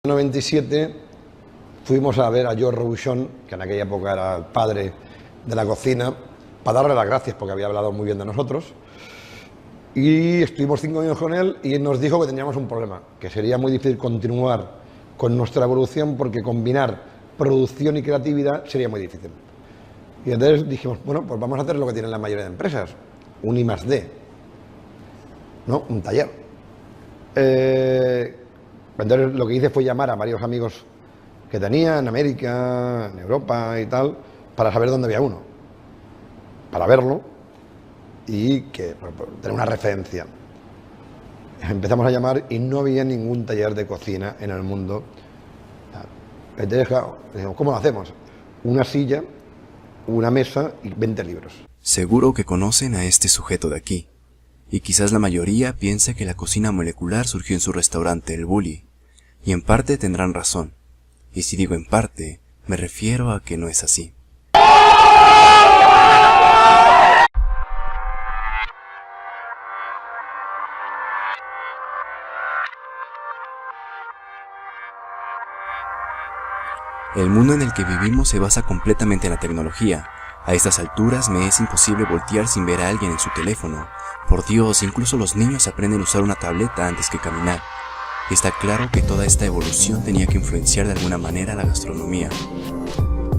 En el 97 fuimos a ver a George Robuchon, que en aquella época era el padre de la cocina, para darle las gracias porque había hablado muy bien de nosotros. Y estuvimos 5 años con él y nos dijo que teníamos un problema, que sería muy difícil continuar con nuestra evolución porque combinar producción y creatividad sería muy difícil. Y entonces dijimos, bueno, pues vamos a hacer lo que tienen la mayoría de empresas, un I+D, ¿no? Un taller. Entonces lo que hice fue llamar a varios amigos que tenía en América, en Europa y tal, para saber dónde había uno, para verlo y tener una referencia. Empezamos a llamar y no había ningún taller de cocina en el mundo. Entonces, claro, dijimos, ¿cómo lo hacemos? Una silla, una mesa y 20 libros. Seguro que conocen a este sujeto de aquí, y quizás la mayoría piense que la cocina molecular surgió en su restaurante El Bulli, y en parte tendrán razón, y si digo en parte, me refiero a que no es así. El mundo en el que vivimos se basa completamente en la tecnología. A estas alturas me es imposible voltear sin ver a alguien en su teléfono. Por Dios, incluso los niños aprenden a usar una tableta antes que caminar. Está claro que toda esta evolución tenía que influenciar de alguna manera la gastronomía.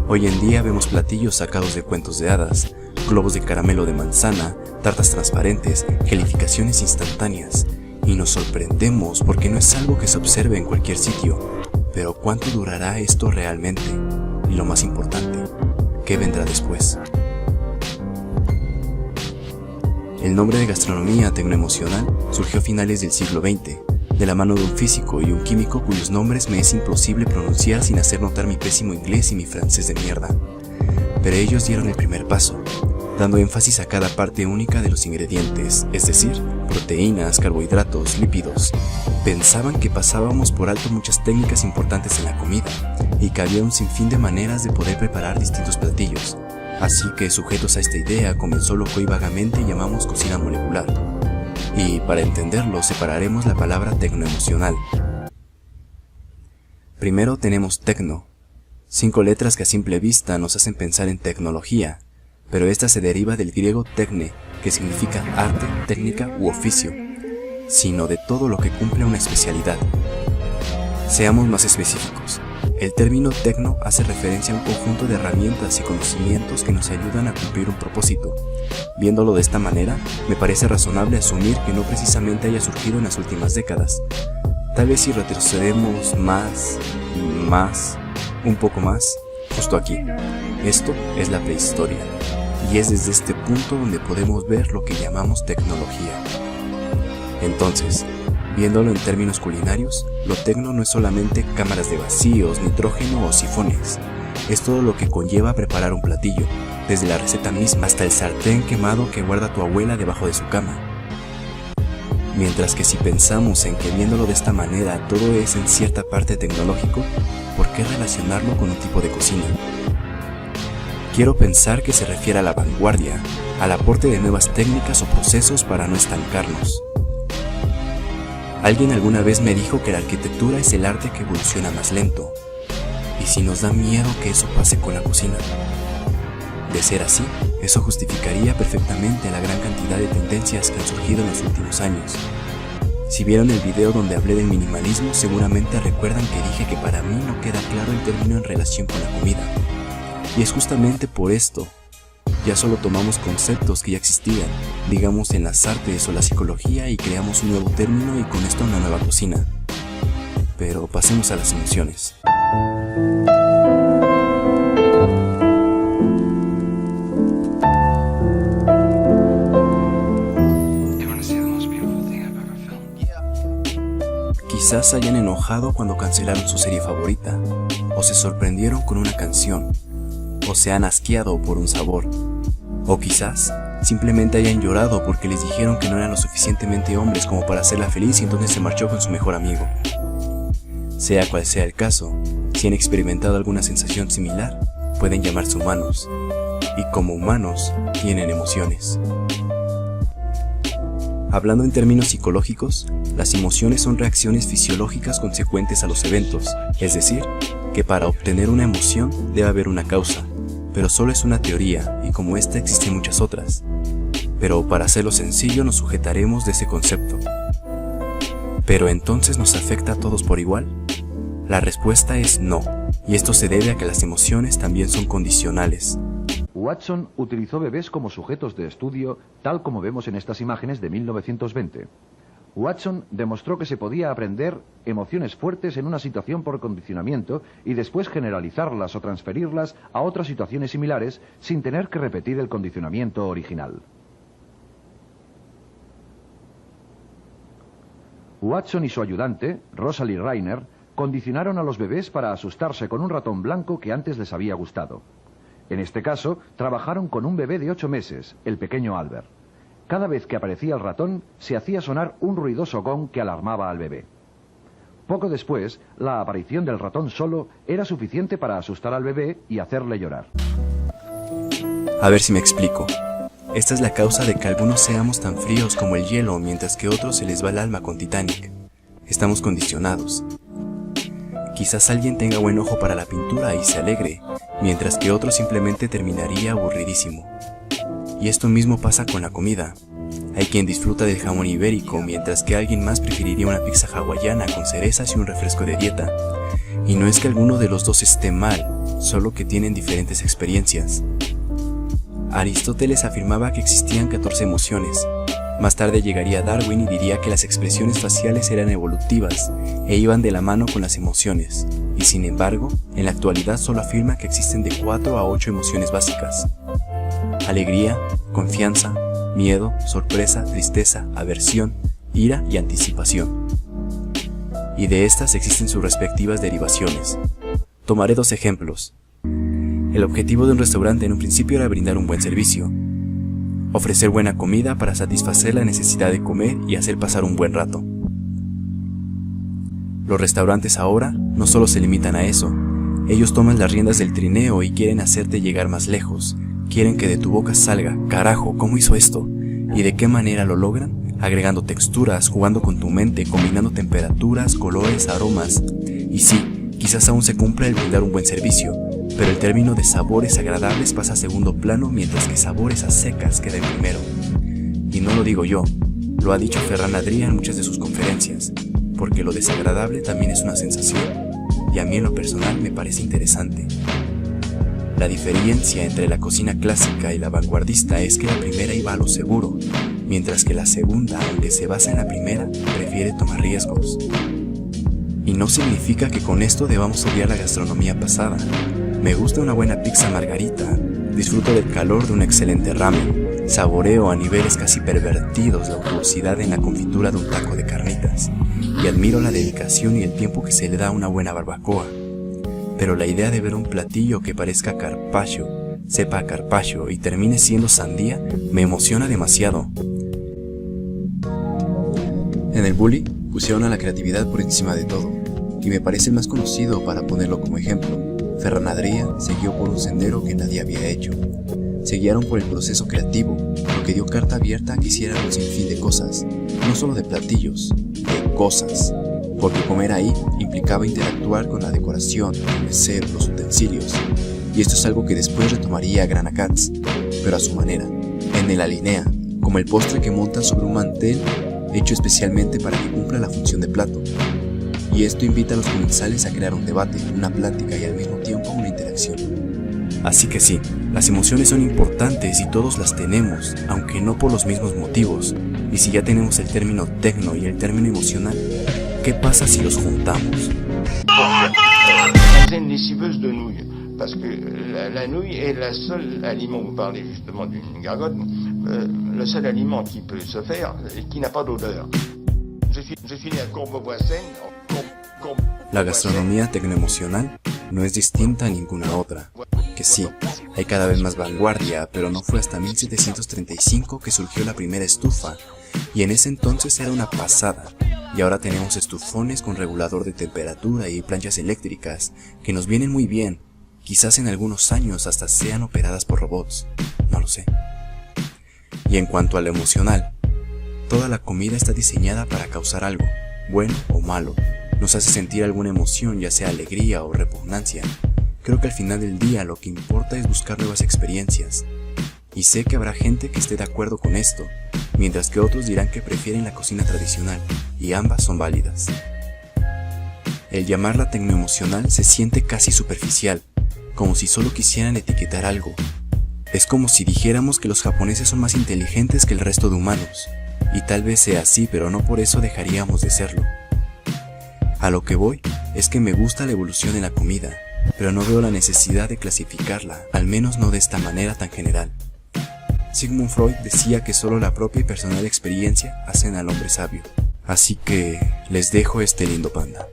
Hoy en día vemos platillos sacados de cuentos de hadas, globos de caramelo de manzana, tartas transparentes, gelificaciones instantáneas. Y nos sorprendemos porque no es algo que se observe en cualquier sitio. Pero ¿cuánto durará esto realmente? Y lo más importante, ¿qué vendrá después? El nombre de gastronomía tecnoemocional surgió a finales del siglo XX, de la mano de un físico y un químico cuyos nombres me es imposible pronunciar sin hacer notar mi pésimo inglés y mi francés de mierda. Pero ellos dieron el primer paso, dando énfasis a cada parte única de los ingredientes, es decir, proteínas, carbohidratos, lípidos. Pensaban que pasábamos por alto muchas técnicas importantes en la comida y que había un sinfín de maneras de poder preparar distintos platillos. Así que, sujetos a esta idea, comenzó lo que hoy vagamente llamamos cocina molecular. Y, para entenderlo, separaremos la palabra tecnoemocional. Primero tenemos tecno, 5 letras que a simple vista nos hacen pensar en tecnología, pero esta se deriva del griego tecne, que significa arte, técnica u oficio, sino de todo lo que cumple una especialidad. Seamos más específicos. El término tecno hace referencia a un conjunto de herramientas y conocimientos que nos ayudan a cumplir un propósito. Viéndolo de esta manera, me parece razonable asumir que no precisamente haya surgido en las últimas décadas. Tal vez si retrocedemos un poco más, justo aquí. Esto es la prehistoria, y es desde este punto donde podemos ver lo que llamamos tecnología. Entonces, viéndolo en términos culinarios, lo tecno no es solamente cámaras de vacíos, nitrógeno o sifones. Es todo lo que conlleva preparar un platillo, desde la receta misma hasta el sartén quemado que guarda tu abuela debajo de su cama. Mientras que si pensamos en que viéndolo de esta manera todo es en cierta parte tecnológico, ¿por qué relacionarlo con un tipo de cocina? Quiero pensar que se refiere a la vanguardia, al aporte de nuevas técnicas o procesos para no estancarnos. Alguien alguna vez me dijo que la arquitectura es el arte que evoluciona más lento. ¿Y si nos da miedo que eso pase con la cocina? De ser así, eso justificaría perfectamente la gran cantidad de tendencias que han surgido en los últimos años. Si vieron el video donde hablé del minimalismo, seguramente recuerdan que dije que para mí no queda claro el término en relación con la comida. Y es justamente por esto. Ya solo tomamos conceptos que ya existían, digamos en las artes o la psicología, y creamos un nuevo término y con esto una nueva cocina. Pero pasemos a las emociones. Quizás se hayan enojado cuando cancelaron su serie favorita, o se sorprendieron con una canción, o se han asqueado por un sabor. O quizás simplemente hayan llorado porque les dijeron que no eran lo suficientemente hombres como para hacerla feliz y entonces se marchó con su mejor amigo. Sea cual sea el caso, si han experimentado alguna sensación similar, pueden llamarse humanos. Y como humanos, tienen emociones. Hablando en términos psicológicos, las emociones son reacciones fisiológicas consecuentes a los eventos, es decir, que para obtener una emoción debe haber una causa, pero solo es una teoría y como esta existen muchas otras. Pero para hacerlo sencillo nos sujetaremos de ese concepto. ¿Pero entonces nos afecta a todos por igual? La respuesta es no, y esto se debe a que las emociones también son condicionales. Watson utilizó bebés como sujetos de estudio, tal como vemos en estas imágenes de 1920. Watson demostró que se podía aprender emociones fuertes en una situación por condicionamiento y después generalizarlas o transferirlas a otras situaciones similares sin tener que repetir el condicionamiento original. Watson y su ayudante, Rosalie Reiner, condicionaron a los bebés para asustarse con un ratón blanco que antes les había gustado. En este caso, trabajaron con un bebé de 8 meses, el pequeño Albert. Cada vez que aparecía el ratón, se hacía sonar un ruidoso gong que alarmaba al bebé. Poco después, la aparición del ratón solo era suficiente para asustar al bebé y hacerle llorar. A ver si me explico. Esta es la causa de que algunos seamos tan fríos como el hielo, mientras que a otros se les va el alma con Titanic. Estamos condicionados. Quizás alguien tenga buen ojo para la pintura y se alegre, mientras que otro simplemente terminaría aburridísimo. Y esto mismo pasa con la comida. Hay quien disfruta del jamón ibérico, mientras que alguien más preferiría una pizza hawaiana con cerezas y un refresco de dieta. Y no es que alguno de los dos esté mal, solo que tienen diferentes experiencias. Aristóteles afirmaba que existían 14 emociones. Más tarde llegaría Darwin y diría que las expresiones faciales eran evolutivas e iban de la mano con las emociones, y sin embargo, en la actualidad solo afirma que existen de 4 a 8 emociones básicas: alegría, confianza, miedo, sorpresa, tristeza, aversión, ira y anticipación. Y de estas existen sus respectivas derivaciones. Tomaré 2 ejemplos. El objetivo de un restaurante en un principio era brindar un buen servicio, ofrecer buena comida para satisfacer la necesidad de comer y hacer pasar un buen rato. Los restaurantes ahora no solo se limitan a eso, ellos toman las riendas del trineo y quieren hacerte llegar más lejos, quieren que de tu boca salga, carajo, ¿cómo hizo esto? ¿Y de qué manera lo logran? Agregando texturas, jugando con tu mente, combinando temperaturas, colores, aromas. Y sí, quizás aún se cumpla el brindar un buen servicio, pero el término de sabores agradables pasa a segundo plano, mientras que sabores a secas queda en primero. Y no lo digo yo, lo ha dicho Ferran Adrià en muchas de sus conferencias, porque lo desagradable también es una sensación, y a mí en lo personal me parece interesante. La diferencia entre la cocina clásica y la vanguardista es que la primera iba a lo seguro, mientras que la segunda, aunque se basa en la primera, prefiere tomar riesgos. Y no significa que con esto debamos odiar la gastronomía pasada. Me gusta una buena pizza margarita, disfruto del calor de un excelente ramen, saboreo a niveles casi pervertidos la untuosidad en la confitura de un taco de carnitas, y admiro la dedicación y el tiempo que se le da a una buena barbacoa. Pero la idea de ver un platillo que parezca carpaccio, sepa a carpaccio y termine siendo sandía, me emociona demasiado. En el Bully pusieron a la creatividad por encima de todo, y me parece el más conocido para ponerlo como ejemplo. Ferran Adrià se guió por un sendero que nadie había hecho. Se guiaron por el proceso creativo, lo que dio carta abierta a que hicieran un sinfín de cosas, no solo de platillos, de cosas, porque comer ahí implicaba interactuar con la decoración, el mesero, los utensilios, y esto es algo que después retomaría Grana Katz, pero a su manera, en el Alinea, como el postre que montan sobre un mantel hecho especialmente para que cumpla la función de plato. Y esto invita a los comensales a crear un debate, una plática y al mismo tiempo una interacción. Así que sí, las emociones son importantes y todos las tenemos, aunque no por los mismos motivos. Y si ya tenemos el término tecno y el término emocional, ¿qué pasa si los juntamos? C'est une lessiveuse de nouilles, parce que la nouille est le seul aliment, vous parlez justement d'une gargote, le seul aliment qui peut se faire et qui n'a pas d'odeur. Je suis né à Courbevoie-Seine. La gastronomía tecnoemocional no es distinta a ninguna otra, que sí, hay cada vez más vanguardia, pero no fue hasta 1735 que surgió la primera estufa, y en ese entonces era una pasada, y ahora tenemos estufones con regulador de temperatura y planchas eléctricas, que nos vienen muy bien, quizás en algunos años hasta sean operadas por robots, no lo sé. Y en cuanto a lo emocional, Toda la comida está diseñada para causar algo, bueno o malo. Nos hace sentir alguna emoción, ya sea alegría o repugnancia. Creo que al final del día lo que importa es buscar nuevas experiencias. Y sé que habrá gente que esté de acuerdo con esto, mientras que otros dirán que prefieren la cocina tradicional, y ambas son válidas. El llamarla tecnoemocional se siente casi superficial, como si solo quisieran etiquetar algo. Es como si dijéramos que los japoneses son más inteligentes que el resto de humanos, y tal vez sea así, pero no por eso dejaríamos de serlo. A lo que voy es que me gusta la evolución en la comida, pero no veo la necesidad de clasificarla, al menos no de esta manera tan general. Sigmund Freud decía que solo la propia y personal experiencia hacen al hombre sabio. Así que les dejo este lindo panda.